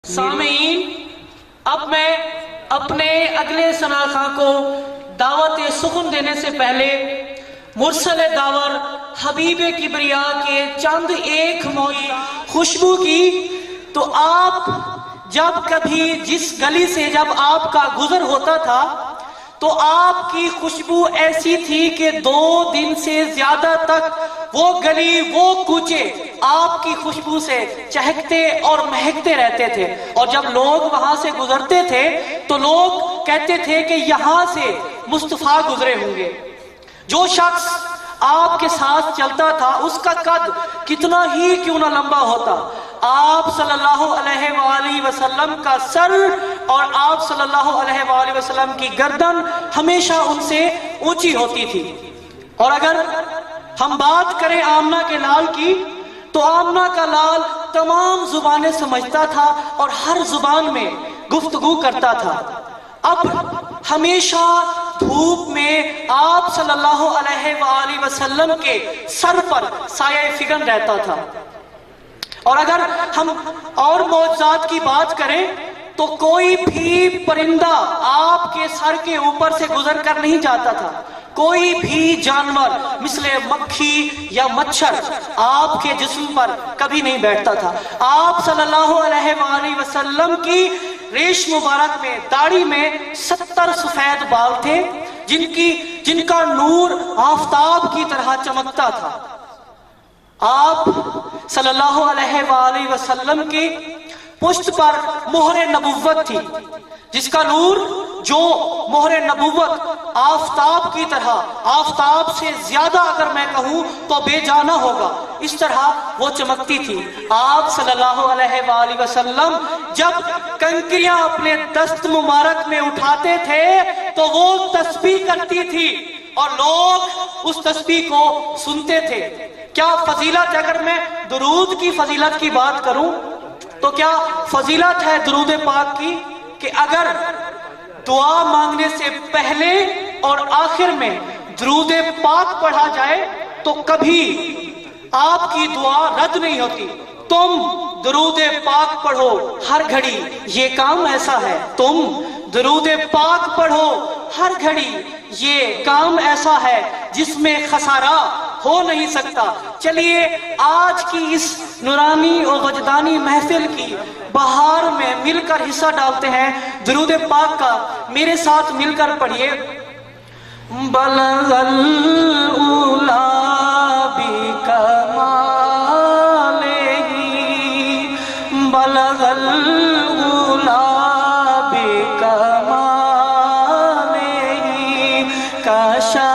سامعین، اب میں اپنے اگلے شناخواں کو دعوت سخن دینے سے پہلے مرسل داور حبیب کبریا کے چند ایک موئی خوشبو کی، تو آپ جب کبھی جس گلی سے جب آپ کا گزر ہوتا تھا تو آپ کی خوشبو ایسی تھی کہ 2 دن سے زیادہ تک وہ گلی وہ کوچے آپ کی خوشبو سے چہکتے اور مہکتے رہتے تھے، اور جب لوگ وہاں سے گزرتے تھے تو لوگ کہتے تھے کہ یہاں سے مصطفیٰ گزرے ہوں گے۔ جو شخص آپ کے ساتھ چلتا تھا اس کا قد کتنا ہی کیوں نہ لمبا ہوتا، آپ صلی اللہ علیہ وآلہ وسلم کا سر اور آپ صلی اللہ علیہ وآلہ وسلم کی گردن ہمیشہ ان سے اونچی ہوتی تھی۔ اور اگر ہم بات کریں آمنہ کے لال کی تو آمنہ کا لال تمام زبانیں سمجھتا تھا اور ہر زبان میں گفتگو کرتا تھا۔ اب ہمیشہ دھوپ میں آپ صلی اللہ علیہ وآلہ وسلم کے سر پر سایہ فگن رہتا تھا۔ اور اگر ہم اور معجزات کی بات کریں تو کوئی بھی پرندہ آپ کے سر کے اوپر سے گزر کر نہیں جاتا تھا، کوئی بھی جانور مثل مکھی یا مچھر آپ کے جسم پر کبھی نہیں بیٹھتا تھا۔ آپ صلی اللہ علیہ وآلہ وسلم کی ریش مبارک میں داڑھی میں 70 سفید بال تھے جن کا نور آفتاب کی طرح چمکتا تھا۔ آپ صلی اللہ علیہ وآلہ وسلم کی پشت پر مہر نبوت تھی، جس کا نور جو مہر نبوت آفتاب کی طرح، آفتاب سے زیادہ اگر میں کہوں تو بے جانا ہوگا، اس طرح وہ چمکتی تھی۔ آپ صلی اللہ علیہ وآلہ وسلم جب کنکریاں اپنے دست مبارک میں اٹھاتے تھے تو وہ تسبیح کرتی تھی اور لوگ اس تسبیح کو سنتے تھے۔ کیا فضیلت، اگر میں درود کی فضیلت کی بات کروں تو کیا فضیلت ہے درود پاک کی کہ اگر دعا مانگنے سے پہلے اور آخر میں درود پاک پڑھا جائے تو کبھی آپ کی دعا رد نہیں ہوتی۔ تم درود پاک پڑھو ہر گھڑی، یہ کام ایسا ہے۔ تم درود پاک پڑھو ہر گھڑی، یہ کام ایسا ہے جس میں خسارہ ہو نہیں سکتا۔ چلیے آج کی اس نورانی اور وجدانی محفل کی بہار میں مل کر حصہ ڈالتے ہیں درود پاک کا۔ میرے ساتھ مل کر پڑھیے۔ بلغ الاولا بکمالہ، بلغ الاولا بکمالہ، کشف